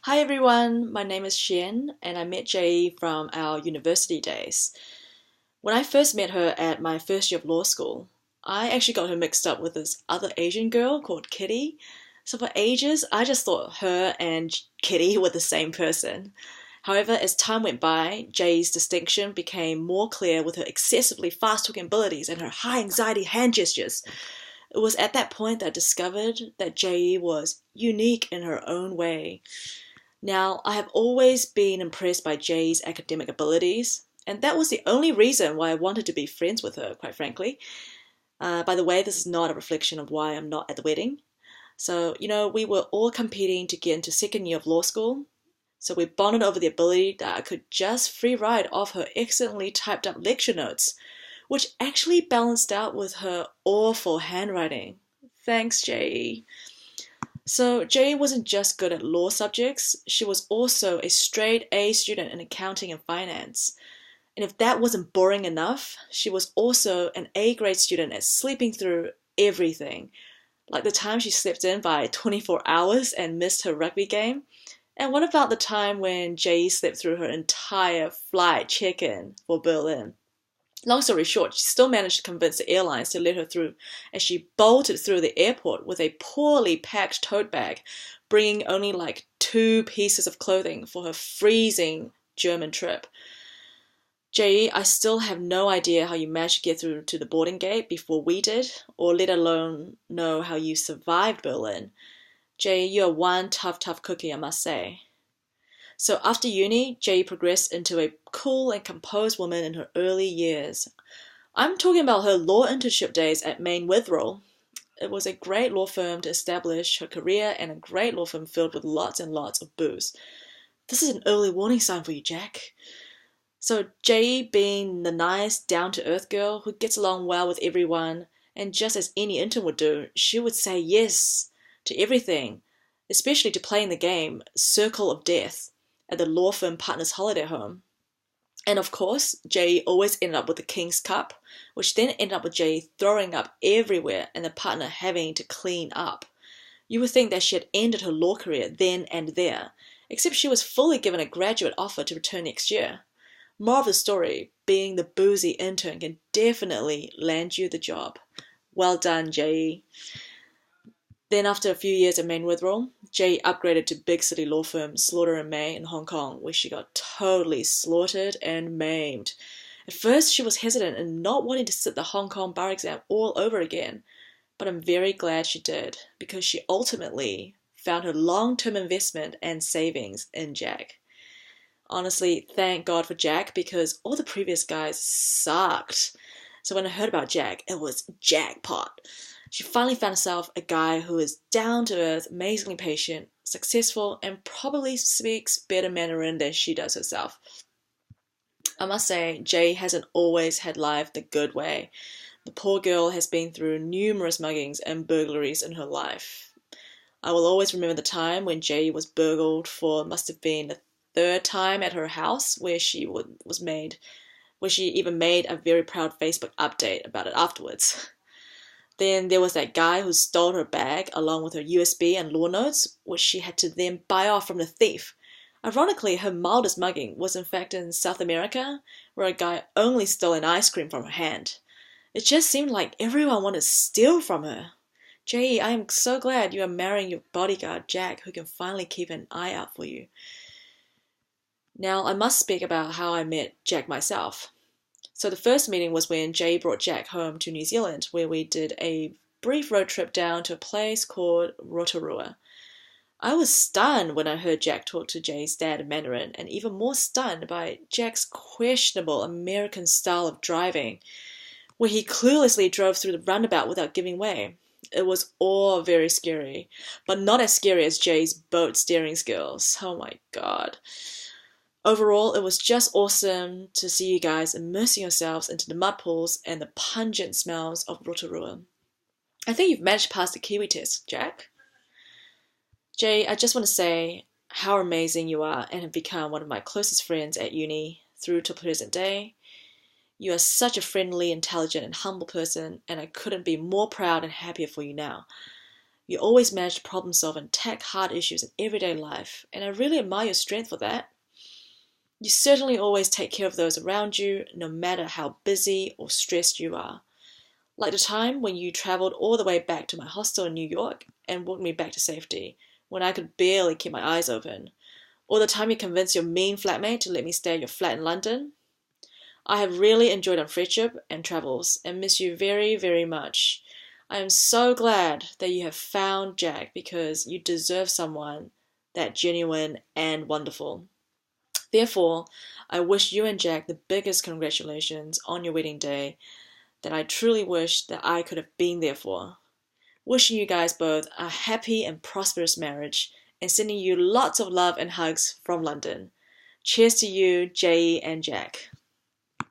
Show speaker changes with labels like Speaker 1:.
Speaker 1: Hi everyone, my name is Shen and I met Jay from our university days. When I first met her at my first year of law school, I actually got her mixed up with this other Asian girl called Kitty. So for ages, I just thought her and Kitty were the same person. However, as time went by, Jay's distinction became more clear with her excessively fast talking abilities and her high anxiety hand gestures. It was at that point that I discovered that Jay was unique in her own way. Now, I have always been impressed by Jay's academic abilities, and that was the only reason why I wanted to be friends with her, quite frankly. By the way, this is not a reflection of why I'm not at the wedding. So, we were all competing to get into second year of law school, so we bonded over the ability that I could just free ride off her excellently typed up lecture notes, which actually balanced out with her awful handwriting. Thanks, Jay. So Jay wasn't just good at law subjects, she was also a straight A student in accounting and finance. And if that wasn't boring enough, she was also an A grade student at sleeping through everything. Like the time she slept in by 24 hours and missed her rugby game. And what about the time when Jay slept through her entire flight check-in for Berlin? Long story short, she still managed to convince the airlines to let her through as she bolted through the airport with a poorly packed tote bag, bringing only like 2 pieces of clothing for her freezing German trip. Jay, I still have no idea how you managed to get through to the boarding gate before we did, or let alone know how you survived Berlin. Jay, you're one tough cookie, I must say. So after uni, Jay progressed into a cool and composed woman in her early years. I'm talking about her law internship days at Maine Witherell. It was a great law firm to establish her career and a great law firm filled with lots and lots of booze. This is an early warning sign for you, Jack. So Jay, being the nice, down-to-earth girl who gets along well with everyone, and just as any intern would do, she would say yes to everything, especially to playing the game Circle of Death at the law firm partner's holiday home. And of course, Jay always ended up with the King's Cup, which then ended up with Jay throwing up everywhere and the partner having to clean up. You would think that she had ended her law career then and there, except she was fully given a graduate offer to return next year. More of the story, being the boozy intern can definitely land you the job. Well done, Jay. Then after a few years at Maine Witherell, Jay upgraded to big city law firm Slaughter and May in Hong Kong, where she got totally slaughtered and maimed. At first, she was hesitant and not wanting to sit the Hong Kong bar exam all over again, but I'm very glad she did, because she ultimately found her long-term investment and savings in Jack. Honestly, thank God for Jack, because all the previous guys sucked. So when I heard about Jack, it was jackpot. She finally found herself a guy who is down to earth, amazingly patient, successful, and probably speaks better Mandarin than she does herself. I must say, Jay hasn't always had life the good way. The poor girl has been through numerous muggings and burglaries in her life. I will always remember the time when Jay was burgled for, must have been the third time at her house, where she even made a very proud Facebook update about it afterwards. Then there was that guy who stole her bag along with her USB and law notes, which she had to then buy off from the thief. Ironically, her mildest mugging was in fact in South America, where a guy only stole an ice cream from her hand. It just seemed like everyone wanted to steal from her. Jay, I am so glad you are marrying your bodyguard, Jack, who can finally keep an eye out for you. Now, I must speak about how I met Jack myself. So the first meeting was when Jay brought Jack home to New Zealand, where we did a brief road trip down to a place called Rotorua. I was stunned when I heard Jack talk to Jay's dad in Mandarin, and even more stunned by Jack's questionable American style of driving, where he cluelessly drove through the roundabout without giving way. It was all very scary, but not as scary as Jay's boat steering skills. Oh my god. Overall, it was just awesome to see you guys immersing yourselves into the mud pools and the pungent smells of Rotorua. I think you've managed to pass the Kiwi test, Jack. Jay, I just want to say how amazing you are and have become one of my closest friends at uni through to present day. You are such a friendly, intelligent, and humble person, and I couldn't be more proud and happier for you now. You always manage to problem solve and tackle hard issues in everyday life, and I really admire your strength for that. You certainly always take care of those around you, no matter how busy or stressed you are. Like the time when you traveled all the way back to my hostel in New York and walked me back to safety, when I could barely keep my eyes open. Or the time you convinced your mean flatmate to let me stay at your flat in London. I have really enjoyed our friendship and travels and miss you very, very much. I am so glad that you have found Jack because you deserve someone that genuine and wonderful. Therefore, I wish you and Jack the biggest congratulations on your wedding day that I truly wish that I could have been there for. Wishing you guys both a happy and prosperous marriage and sending you lots of love and hugs from London. Cheers to you, Jay and Jack.